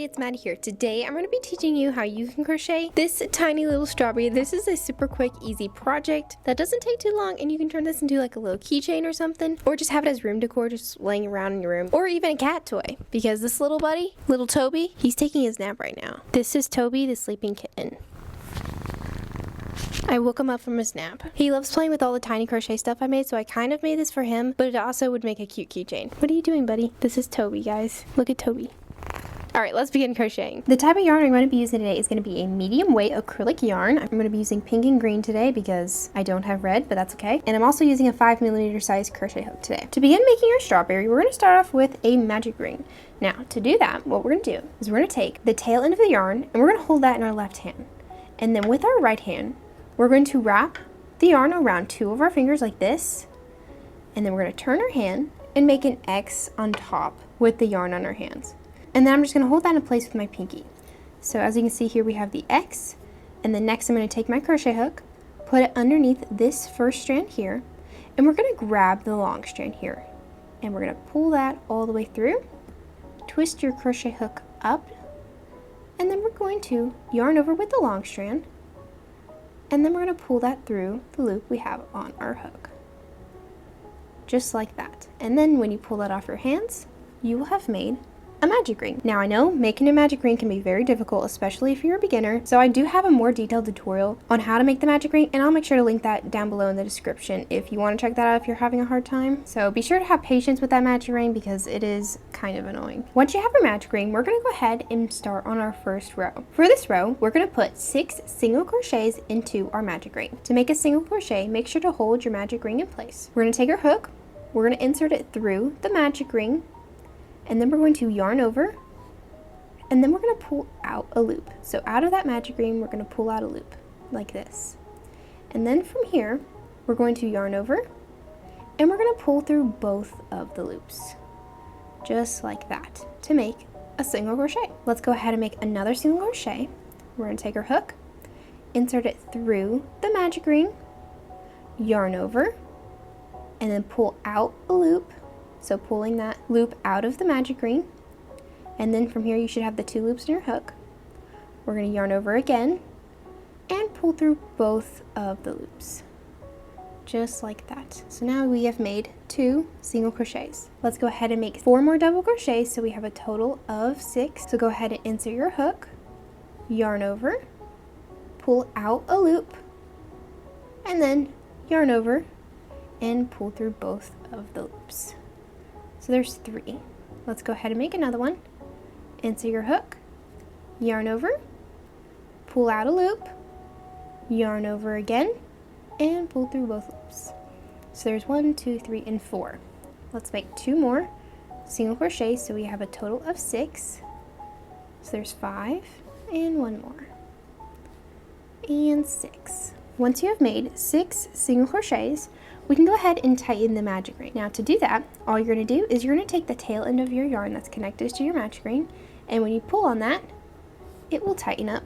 everybody, it's Maddy here. Today I'm going to be teaching you how you can crochet this tiny little strawberry. This is a super quick, easy project that doesn't take too long, and you can turn this into like a little keychain or something, or just have it as room decor, just laying around in your room, or even a cat toy, because this little buddy, little Toby, he's taking his nap right now. This is Toby, the sleeping kitten. I woke him up from his nap. He loves playing with all the tiny crochet stuff I made, so I kind of made this for him, but it also would make a cute keychain. What are you doing, buddy? This is Toby, guys. Look at Toby. Alright, let's begin crocheting. The type of yarn I'm going to be using today is going to be a medium weight acrylic yarn. I'm going to be using pink and green today because I don't have red, but that's okay. And I'm also using a 5mm size crochet hook today. To begin making our strawberry, we're going to start off with a magic ring. Now, to do that, what we're going to do is we're going to take the tail end of the yarn and we're going to hold that in our left hand. And then with our right hand, we're going to wrap the yarn around two of our fingers like this. And then we're going to turn our hand and make an X on top with the yarn on our hands. And then I'm just going to hold that in place with my pinky. So as you can see here, we have the X. And then next I'm going to take my crochet hook, put it underneath this first strand here, and we're going to grab the long strand here. And we're going to pull that all the way through, twist your crochet hook up, and then we're going to yarn over with the long strand, and then we're going to pull that through the loop we have on our hook. Just like that. And then when you pull that off your hands, you will have made a magic ring. Now I know making a magic ring can be very difficult, especially if you're a beginner, so I do have a more detailed tutorial on how to make the magic ring, and I'll make sure to link that down below in the description if you want to check that out if you're having a hard time. So be sure to have patience with that magic ring because it is kind of annoying. Once you have your magic ring, we're going to go ahead and start on our first row. For this row, we're going to put 6 single crochets into our magic ring. To make a single crochet, make sure to hold your magic ring in place. We're going to take our hook, we're going to insert it through the magic ring, and then we're going to yarn over, and then we're going to pull out a loop. So out of that magic ring, we're going to pull out a loop like this. And then from here, we're going to yarn over, and we're going to pull through both of the loops, just like that, to make a single crochet. Let's go ahead and make another single crochet. We're going to take our hook, insert it through the magic ring, yarn over, and then pull out a loop. So pulling that loop out of the magic ring, and then from here you should have the 2 loops in your hook. We're going to yarn over again and pull through both of the loops, just like that. So now we have made 2 single crochets. Let's go ahead and make 4 more double crochets so we have a total of 6. So go ahead and insert your hook, yarn over, pull out a loop, and then yarn over and pull through both of the loops. So there's 3. Let's go ahead and make another one. Insert your hook, yarn over, pull out a loop, yarn over again, and pull through both loops. So there's 1, 2, 3, and 4. Let's make 2 more single crochets so we have a total of 6. So there's 5, and 1 more, and 6. Once you have made 6 single crochets, we can go ahead and tighten the magic ring. Now to do that, all you're going to do is you're going to take the tail end of your yarn that's connected to your magic ring, and when you pull on that, it will tighten up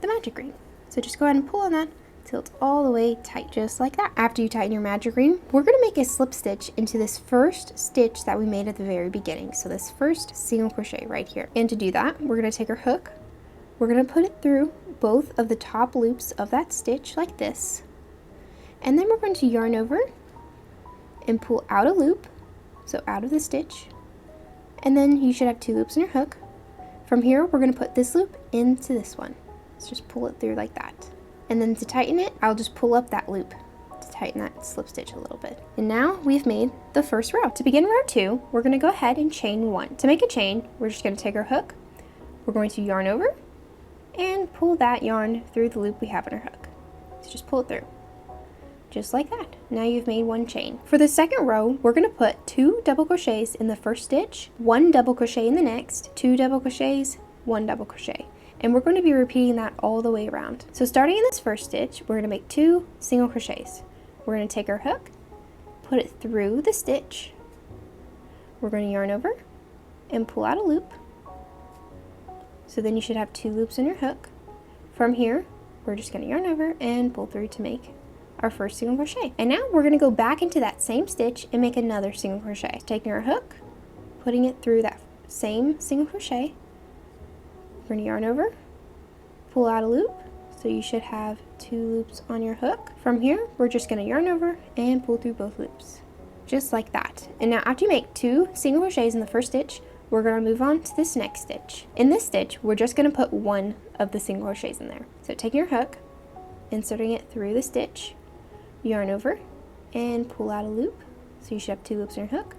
the magic ring. So just go ahead and pull on that till it's all the way tight, just like that. After you tighten your magic ring, we're going to make a slip stitch into this first stitch that we made at the very beginning. So this first single crochet right here. And to do that, we're going to take our hook, we're going to put it through both of the top loops of that stitch like this, and then we're going to yarn over and pull out a loop, so out of the stitch, and then you should have 2 loops in your hook. From here, we're going to put this loop into this one. Let's just pull it through like that. And then to tighten it, I'll just pull up that loop to tighten that slip stitch a little bit. And now we've made the first row. To begin row 2, we're going to go ahead and chain 1. To make a chain, we're just going to take our hook, we're going to yarn over, and pull that yarn through the loop we have in our hook. So just pull it through. Just like that. Now you've made 1 chain. For the second row, we're going to put 2 double crochets in the first stitch, 1 double crochet in the next, 2 double crochets, 1 double crochet. And we're going to be repeating that all the way around. So starting in this first stitch, we're going to make 2 single crochets. We're going to take our hook, put it through the stitch, we're going to yarn over and pull out a loop. So then you should have 2 loops in your hook. From here, we're just going to yarn over and pull through to make our first single crochet. And now we're going to go back into that same stitch and make another single crochet. Taking our hook, putting it through that same single crochet, We're going to yarn over, pull out a loop, so you should have 2 loops on your hook. From here, we're just going to yarn over and pull through both loops, just like that. And now after you make 2 single crochets in the first stitch, we're going to move on to this next stitch. In this stitch, we're just going to put 1 of the single crochets in there. So taking your hook, inserting it through the stitch, yarn over, and pull out a loop, so you should have 2 loops on your hook,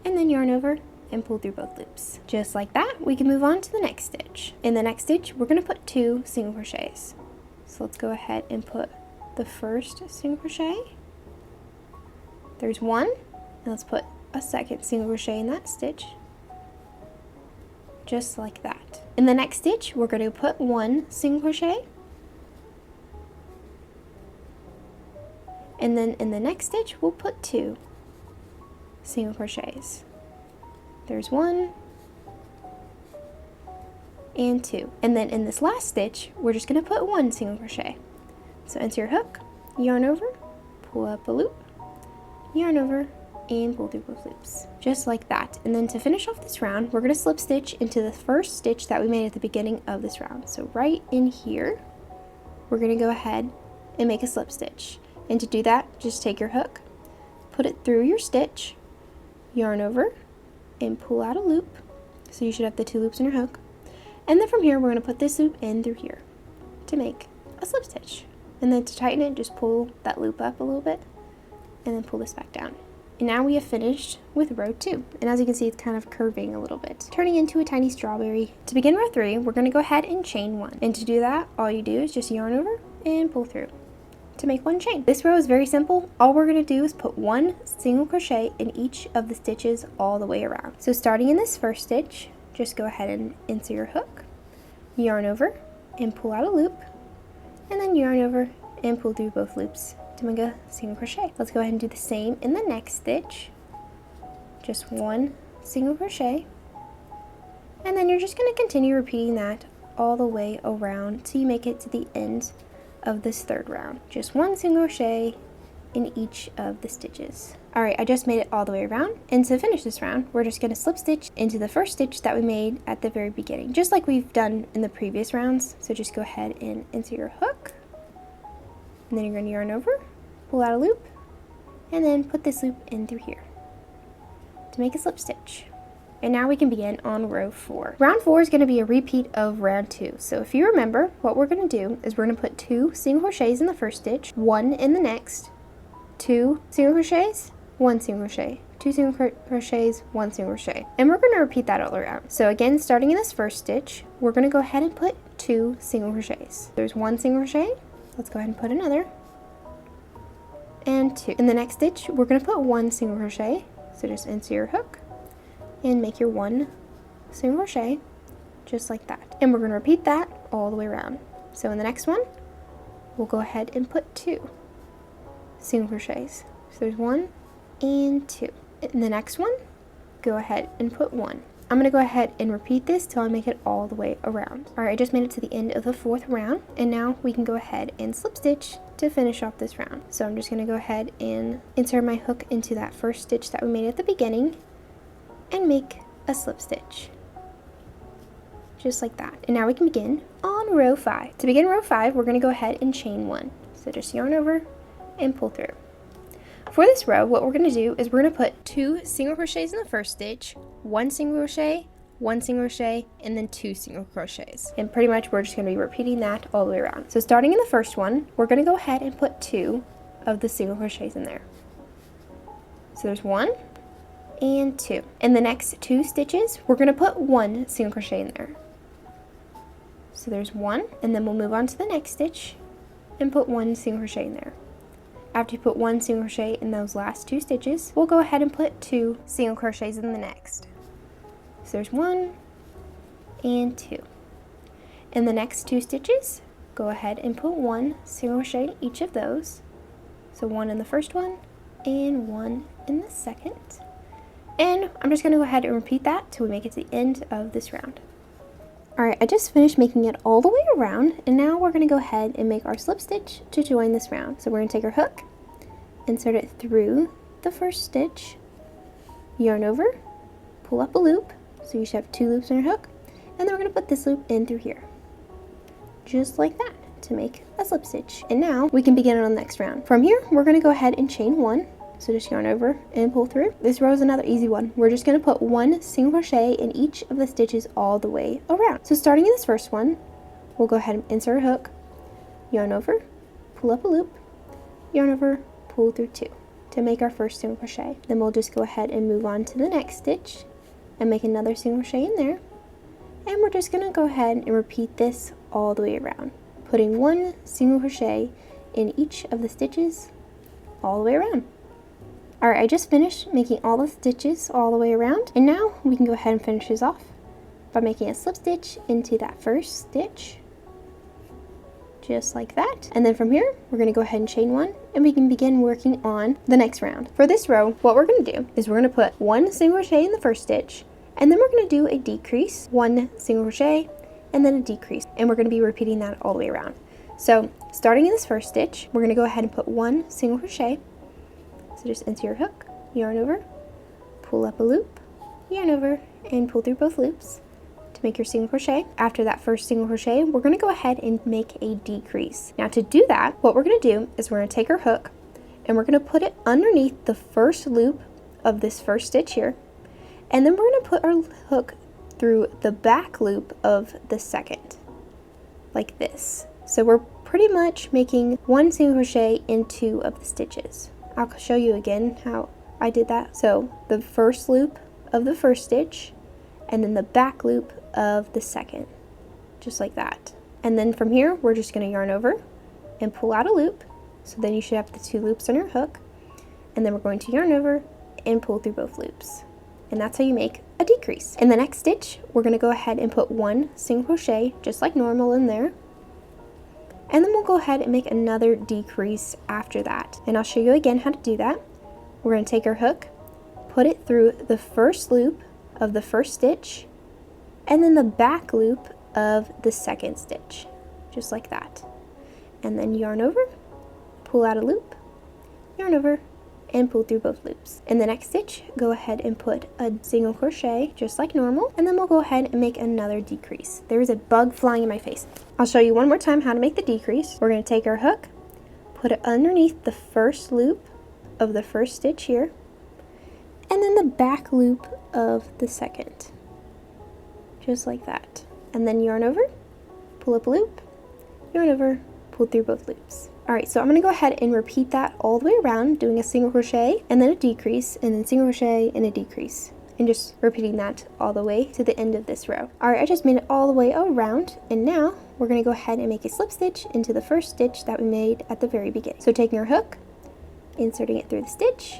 and then yarn over and pull through both loops. Just like that, we can move on to the next stitch. In the next stitch, we're going to put 2 single crochets. So let's go ahead and put the first single crochet. There's 1, and let's put a second single crochet in that stitch. Just like that. In the next stitch, we're going to put 1 single crochet. And then in the next stitch, we'll put 2 single crochets. There's 1 and 2. And then in this last stitch, we're just going to put 1 single crochet. So enter your hook, yarn over, pull up a loop, yarn over, and pull through both loops. Just like that. And then to finish off this round, we're going to slip stitch into the first stitch that we made at the beginning of this round. So right in here, we're going to go ahead and make a slip stitch. And to do that, just take your hook, put it through your stitch, yarn over, and pull out a loop. So you should have the 2 loops in your hook. And then from here, we're going to put this loop in through here to make a slip stitch. And then to tighten it, just pull that loop up a little bit and then pull this back down. And now we have finished with row 2. And as you can see, it's kind of curving a little bit, turning into a tiny strawberry. To begin row 3, we're going to go ahead and chain 1. And to do that, all you do is just yarn over and pull through to make 1 chain. This row is very simple. All we're going to do is put 1 single crochet in each of the stitches all the way around. So starting in this first stitch, just go ahead and insert your hook, yarn over, and pull out a loop, and then yarn over and pull through both loops to make a single crochet. Let's go ahead and do the same in the next stitch. Just 1 single crochet, and then you're just going to continue repeating that all the way around till you make it to the end of this third round. Just 1 single crochet in each of the stitches. Alright, I just made it all the way around, and to finish this round, we're just going to slip stitch into the first stitch that we made at the very beginning, just like we've done in the previous rounds. So just go ahead and insert your hook, and then you're going to yarn over, pull out a loop, and then put this loop in through here to make a slip stitch. And now we can begin on row 4. Round 4 is going to be a repeat of round 2. So if you remember, what we're going to do is we're going to put 2 single crochets in the first stitch, 1 in the next, 2 single crochets, 1 single crochet, 2 single crochets, 1 single crochet. And we're going to repeat that all around. So again, starting in this first stitch, we're going to go ahead and put 2 single crochets. There's 1 single crochet. Let's go ahead and put another. And 2. In the next stitch, we're going to put 1 single crochet. So just insert your hook and make your 1 single crochet, just like that. And we're going to repeat that all the way around. So in the next one, we'll go ahead and put 2 single crochets. So there's 1 and 2. In the next one, go ahead and put 1. I'm going to go ahead and repeat this till I make it all the way around. Alright, I just made it to the end of the 4th round, and now we can go ahead and slip stitch to finish off this round. So I'm just going to go ahead and insert my hook into that first stitch that we made at the beginning and make a slip stitch, just like that. And now we can begin on row 5. To begin row 5, we're going to go ahead and chain 1. So just yarn over and pull through. For this row, what we're going to do is we're going to put 2 single crochets in the first stitch, 1 single crochet, 1 single crochet, and then 2 single crochets. And pretty much we're just going to be repeating that all the way around. So starting in the first one, we're going to go ahead and put 2 of the single crochets in there. So there's 1 and 2. In the next 2 stitches, we're going to put 1 single crochet in there. So there's 1, and then we'll move on to the next stitch and put 1 single crochet in there. After you put 1 single crochet in those last 2 stitches, we'll go ahead and put 2 single crochets in the next. So there's 1 and 2. In the next 2 stitches, go ahead and put 1 single crochet in each of those. So 1 in the first one and 1 in the second. And I'm just going to go ahead and repeat that till we make it to the end of this round. Alright, I just finished making it all the way around, and now we're going to go ahead and make our slip stitch to join this round. So we're going to take our hook, insert it through the first stitch, yarn over, pull up a loop, so you should have 2 loops on your hook, And then we're going to put this loop in through here, just like that, to make a slip stitch. And now we can begin on the next round. From here, we're going to go ahead and chain 1. So just yarn over and pull through. This row is another easy one. We're just going to put 1 single crochet in each of the stitches all the way around. So starting in this first one, we'll go ahead and insert a hook, yarn over, pull up a loop, yarn over, pull through 2 to make our first single crochet. Then we'll just go ahead and move on to the next stitch and make another single crochet in there. And we're just going to go ahead and repeat this all the way around, putting 1 single crochet in each of the stitches all the way around. Alright, I just finished making all the stitches all the way around, and now we can go ahead and finish this off by making a slip stitch into that first stitch, just like that. And then from here, we're going to go ahead and chain 1, and we can begin working on the next round. For this row, what we're going to do is we're going to put 1 single crochet in the first stitch, and then we're going to do a decrease, 1 single crochet, and then a decrease, and we're going to be repeating that all the way around. So starting in this first stitch, we're going to go ahead and put 1 single crochet. So just into your hook, yarn over, pull up a loop, yarn over, and pull through both loops to make your single crochet. After that first single crochet, we're going to go ahead and make a decrease. Now to do that, what we're going to do is we're going to take our hook and we're going to put it underneath the first loop of this first stitch here, and then we're going to put our hook through the back loop of the second, like this. So we're pretty much making 1 single crochet in 2 of the stitches. I'll show you again how I did that. So the first loop of the first stitch, and then the back loop of the second, just like that. And then from here, we're just going to yarn over and pull out a loop. So then you should have the 2 loops on your hook, and then we're going to yarn over and pull through both loops. And that's how you make a decrease. In the next stitch, we're going to go ahead and put 1 single crochet, just like normal in there. And then we'll go ahead and make another decrease after that. And I'll show you again how to do that. We're going to take our hook, put it through the first loop of the first stitch, and then the back loop of the second stitch, just like that. And then yarn over, pull out a loop, yarn over, and pull through both loops. In the next stitch, go ahead and put a single crochet just like normal, and then we'll go ahead and make another decrease. There is a bug flying in my face. I'll show you one more time how to make the decrease. We're going to take our hook, put it underneath the first loop of the first stitch here, and then the back loop of the second, just like that. And then yarn over, pull up a loop, yarn over, pull through both loops. Alright, so I'm going to go ahead and repeat that all the way around, doing a single crochet and then a decrease, and then single crochet and a decrease, and just repeating that all the way to the end of this row. Alright, I just made it all the way around, and now we're going to go ahead and make a slip stitch into the first stitch that we made at the very beginning. So taking our hook, inserting it through the stitch,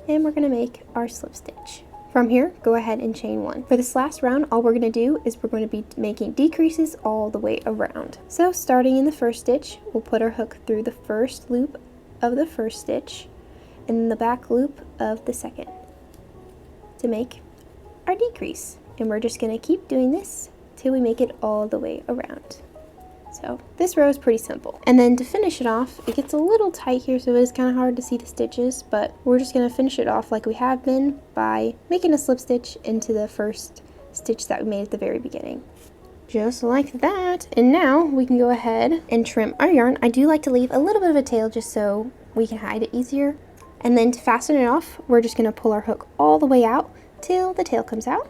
and we're going to make our slip stitch. From here, go ahead and chain 1. For this last round, all we're going to do is we're going to be making decreases all the way around. So starting in the first stitch, we'll put our hook through the first loop of the first stitch and then the back loop of the second to make our decrease. And we're just going to keep doing this till we make it all the way around. So this row is pretty simple. And then to finish it off, it gets a little tight here, so it is kind of hard to see the stitches, but we're just going to finish it off like we have been by making a slip stitch into the first stitch that we made at the very beginning. Just like that. And now we can go ahead and trim our yarn. I do like to leave a little bit of a tail just so we can hide it easier. And then to fasten it off, we're just going to pull our hook all the way out till the tail comes out.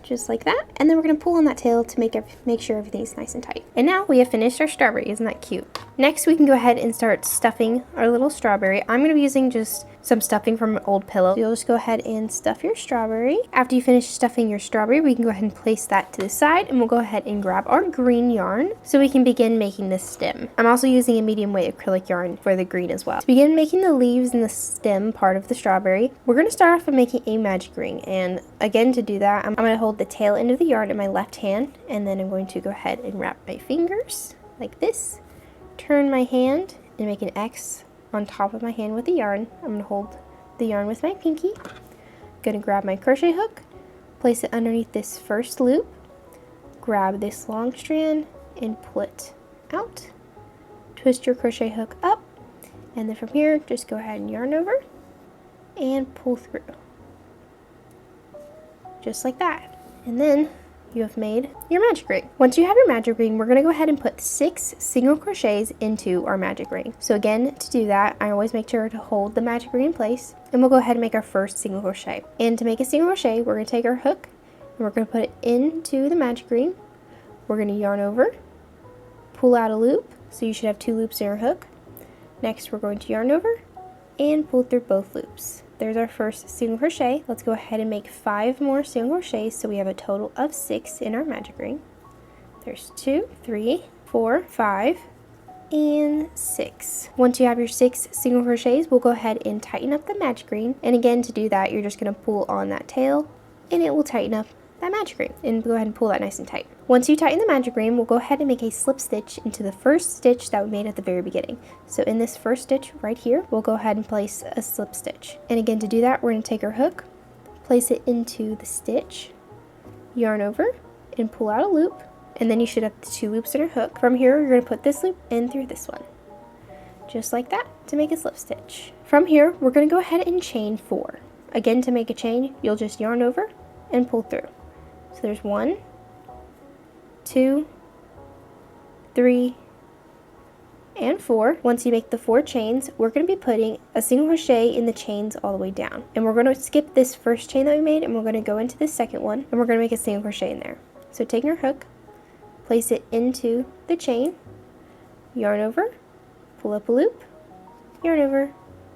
Just like that, and then we're going to pull on that tail to make sure everything's nice and tight. And now we have finished our strawberry. Isn't that cute? Next, we can go ahead and start stuffing our little strawberry. I'm going to be using just some stuffing from an old pillow. You'll just go ahead and stuff your strawberry. After you finish stuffing your strawberry, we can go ahead and place that to the side, and we'll go ahead and grab our green yarn so we can begin making the stem. I'm also using a medium weight acrylic yarn for the green as well. To begin making the leaves and the stem part of the strawberry, we're going to start off by making a magic ring. And again, to do that, I'm going to hold the tail end of the yarn in my left hand, and then I'm going to go ahead and wrap my fingers like this, turn my hand and make an X on top of my hand with the yarn. I'm going to hold the yarn with my pinky. I'm going to grab my crochet hook, place it underneath this first loop, grab this long strand and pull it out. Twist your crochet hook up, and then from here just go ahead and yarn over and pull through. Just like that. And then you have made your magic ring. Once you have your magic ring, we're gonna go ahead and put 6 single crochets into our magic ring. So again, to do that, I always make sure to hold the magic ring in place, and we'll go ahead and make our first single crochet. And to make a single crochet, we're gonna take our hook, and we're gonna put it into the magic ring. We're gonna yarn over, pull out a loop, so you should have 2 loops in your hook. Next, we're going to yarn over and pull through both loops. There's our first single crochet. Let's go ahead and make 5 more single crochets so we have a total of 6 in our magic ring. There's 2, 3, 4, 5, and 6. Once you have your 6 single crochets, we'll go ahead and tighten up the magic ring. And again, to do that, you're just going to pull on that tail and it will tighten up that magic ring. And go ahead and pull that nice and tight. Once you tighten the magic ring, we'll go ahead and make a slip stitch into the first stitch that we made at the very beginning. So in this first stitch right here, we'll go ahead and place a slip stitch. And again, to do that, we're going to take our hook, place it into the stitch, yarn over, and pull out a loop. And then you should have the 2 loops in your hook. From here, you're going to put this loop in through this one, just like that, to make a slip stitch. From here, we're going to go ahead and chain 4. Again, to make a chain, you'll just yarn over and pull through. So there's 1, 2, 3, and 4. Once you make the 4 chains, we're going to be putting a single crochet in the chains all the way down. And we're going to skip this first chain that we made, and we're going to go into the second one, and we're going to make a single crochet in there. So take your hook, place it into the chain, yarn over, pull up a loop, yarn over,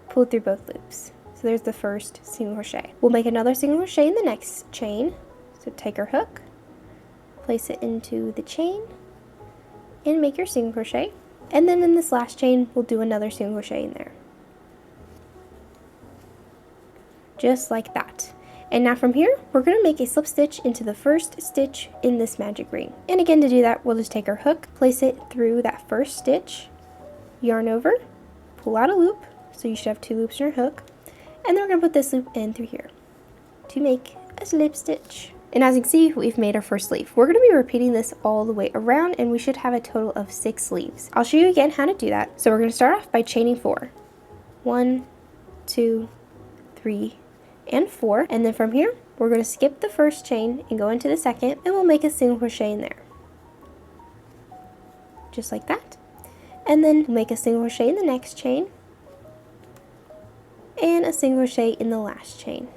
pull through both loops. So there's the first single crochet. We'll make another single crochet in the next chain. So take our hook, place it into the chain, and make your single crochet. And then in this last chain, we'll do another single crochet in there. Just like that. And now from here, we're going to make a slip stitch into the first stitch in this magic ring. And again, to do that, we'll just take our hook, place it through that first stitch, yarn over, pull out a loop, so you should have 2 loops in your hook, and then we're going to put this loop in through here to make a slip stitch. And as you can see, we've made our first sleeve. We're going to be repeating this all the way around, and we should have a total of 6 sleeves. I'll show you again how to do that. So we're going to start off by chaining 4. 1, 2, 3, and 4. And then from here, we're going to skip the first chain and go into the second, and we'll make a single crochet in there. Just like that. And then we'll make a single crochet in the next chain, and a single crochet in the last chain.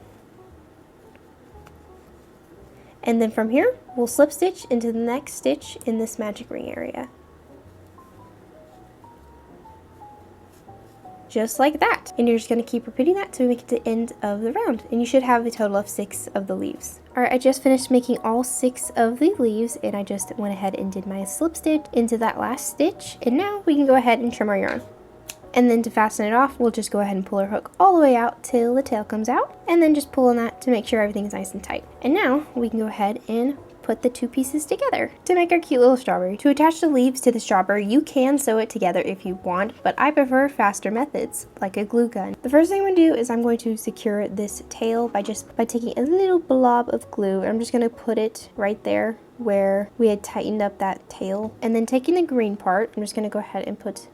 And then from here, we'll slip stitch into the next stitch in this magic ring area. Just like that. And you're just going to keep repeating that till we make it to the end of the round. And you should have a total of 6 of the leaves. Alright, I just finished making all 6 of the leaves, and I just went ahead and did my slip stitch into that last stitch. And now we can go ahead and trim our yarn. And then to fasten it off, we'll just go ahead and pull our hook all the way out till the tail comes out, and then just pull on that to make sure everything's nice and tight. And now we can go ahead and put the 2 pieces together to make our cute little strawberry. To attach the leaves to the strawberry, you can sew it together if you want, but I prefer faster methods, like a glue gun. The first thing I'm going to do is I'm going to secure this tail by taking a little blob of glue, and I'm just going to put it right there where we had tightened up that tail. And then taking the green part, I'm just going to go ahead and put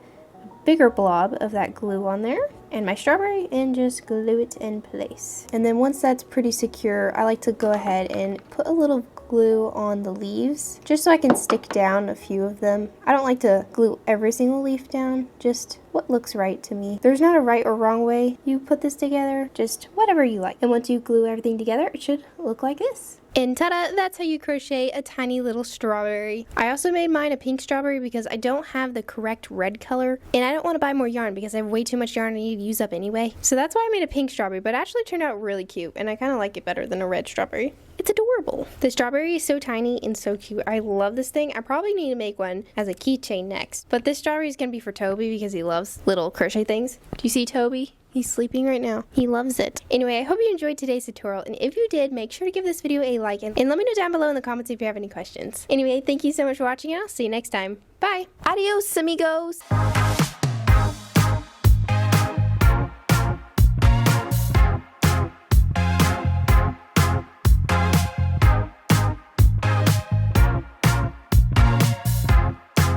bigger blob of that glue on there and my strawberry, and just glue it in place. And then once that's pretty secure, I like to go ahead and put a little glue on the leaves just so I can stick down a few of them. I don't like to glue every single leaf down, just what looks right to me. There's not a right or wrong way you put this together, just whatever you like. And once you glue everything together, it should look like this. And ta-da, that's how you crochet a tiny little strawberry. I also made mine a pink strawberry because I don't have the correct red color, and I don't want to buy more yarn because I have way too much yarn I need to use up anyway. So that's why I made a pink strawberry, but it actually turned out really cute, and I kind of like it better than a red strawberry. It's adorable. The strawberry is so tiny and so cute. I love this thing. I probably need to make one as a keychain next, but this strawberry is going to be for Toby because he loves little crochet things. Do you see Toby? He's sleeping right now. He loves it. Anyway, I hope you enjoyed today's tutorial, and if you did, make sure to give this video a like, and let me know down below in the comments if you have any questions. Anyway, thank you so much for watching, and I'll see you next time. Bye! Adios, amigos!